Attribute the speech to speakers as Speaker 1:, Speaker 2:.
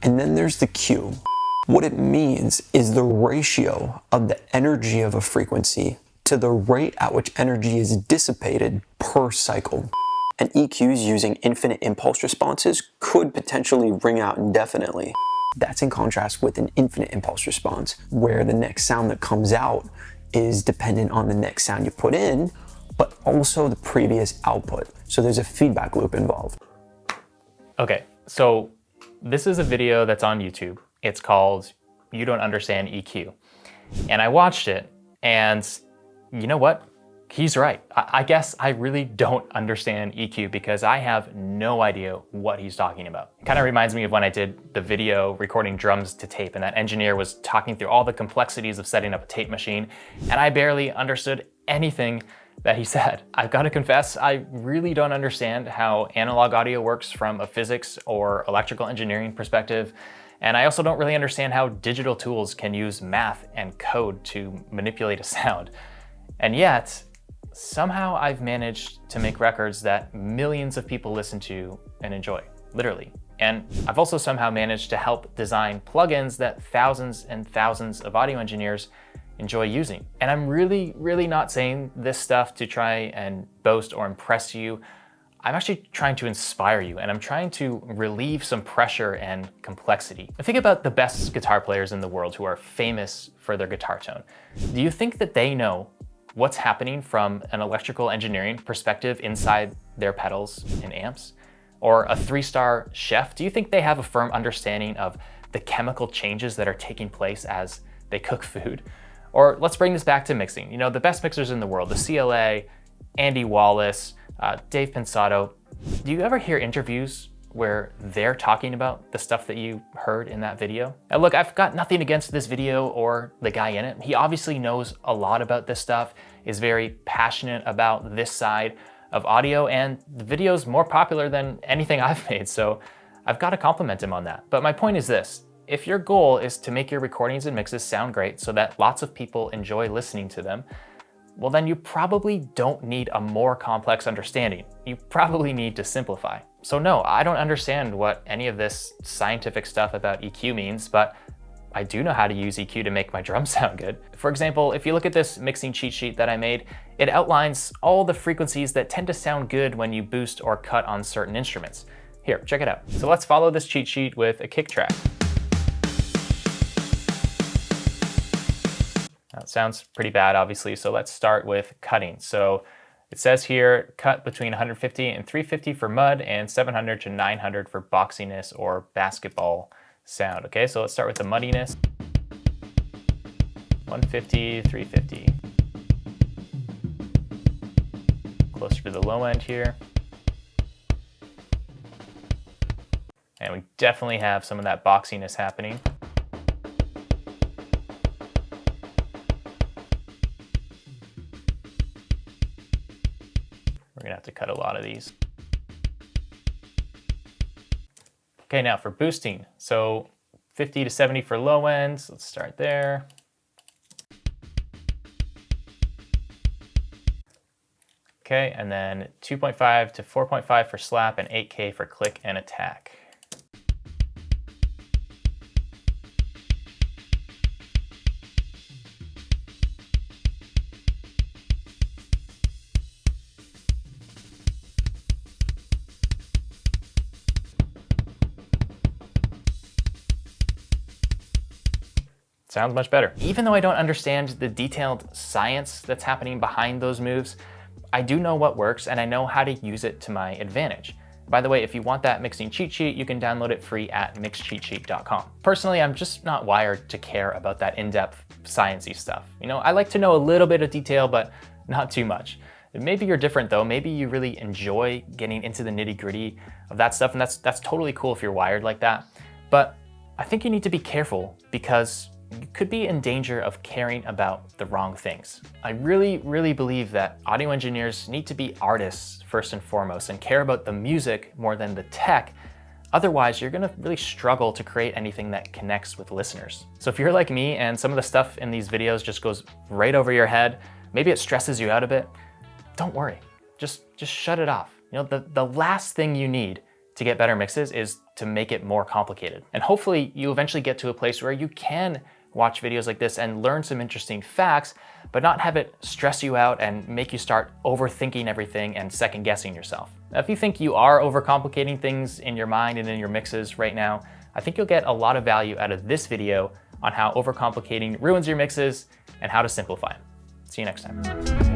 Speaker 1: And then there's the Q. What it means is the ratio of the energy of a frequency to the rate at which energy is dissipated per cycle. And EQs using infinite impulse responses could potentially ring out indefinitely. That's in contrast with an infinite impulse response, where the next sound that comes out is dependent on the next sound you put in, but also the previous output. So there's a feedback loop involved.
Speaker 2: Okay, so this is a video that's on YouTube. It's called You Don't Understand EQ. And I watched it, and you know what? He's right. I guess I really don't understand EQ because I have no idea what he's talking about. It kind of reminds me of when I did the video recording drums to tape, and that engineer was talking through all the complexities of setting up a tape machine, and I barely understood anything that he said. I've got to confess, I really don't understand how analog audio works from a physics or electrical engineering perspective. And I also don't really understand how digital tools can use math and code to manipulate a sound. And yet, somehow I've managed to make records that millions of people listen to and enjoy, literally. And I've also somehow managed to help design plugins that thousands and thousands of audio engineers enjoy using. And I'm really, really not saying this stuff to try and boast or impress you. I'm actually trying to inspire you, and I'm trying to relieve some pressure and complexity. I think about the best guitar players in the world who are famous for their guitar tone. Do you think that they know what's happening from an electrical engineering perspective inside their pedals and amps? Or a 3-star chef, do you think they have a firm understanding of the chemical changes that are taking place as they cook food? Or let's bring this back to mixing. You know, the best mixers in the world, the CLA, Andy Wallace, Dave Pensato. Do you ever hear interviews where they're talking about the stuff that you heard in that video? Now look, I've got nothing against this video or the guy in it. He obviously knows a lot about this stuff, is very passionate about this side of audio, and the video's more popular than anything I've made, so I've got to compliment him on that. But my point is this: if your goal is to make your recordings and mixes sound great so that lots of people enjoy listening to them, well then you probably don't need a more complex understanding. You probably need to simplify. So no, I don't understand what any of this scientific stuff about EQ means, but I do know how to use EQ to make my drums sound good. For example, if you look at this mixing cheat sheet that I made, it outlines all the frequencies that tend to sound good when you boost or cut on certain instruments. Here, check it out. So let's follow this cheat sheet with a kick track. That sounds pretty bad, obviously, so let's start with cutting. So it says here, cut between 150 and 350 for mud and 700 to 900 for boxiness or basketball sound. Okay, so let's start with the muddiness. 150, 350. Closer to the low end here. And we definitely have some of that boxiness happening. We're gonna have to cut a lot of these. Okay, now for boosting. So 50 to 70 for low ends. Let's start there. Okay, and then 2.5 to 4.5 for slap and 8K for click and attack. Sounds much better. Even though I don't understand the detailed science that's happening behind those moves, I do know what works and I know how to use it to my advantage. By the way, if you want that mixing cheat sheet, you can download it free at mixcheatsheet.com. Personally, I'm just not wired to care about that in-depth sciencey stuff. You know, I like to know a little bit of detail, but not too much. Maybe you're different though. Maybe you really enjoy getting into the nitty-gritty of that stuff, and that's totally cool if you're wired like that. But I think you need to be careful because you could be in danger of caring about the wrong things. I really, really believe that audio engineers need to be artists first and foremost and care about the music more than the tech. Otherwise, you're gonna really struggle to create anything that connects with listeners. So if you're like me and some of the stuff in these videos just goes right over your head, maybe it stresses you out a bit, don't worry, just shut it off. You know, the last thing you need to get better mixes is to make it more complicated. And hopefully you eventually get to a place where you can watch videos like this and learn some interesting facts, but not have it stress you out and make you start overthinking everything and second guessing yourself. Now, if you think you are overcomplicating things in your mind and in your mixes right now, I think you'll get a lot of value out of this video on how overcomplicating ruins your mixes and how to simplify them. See you next time.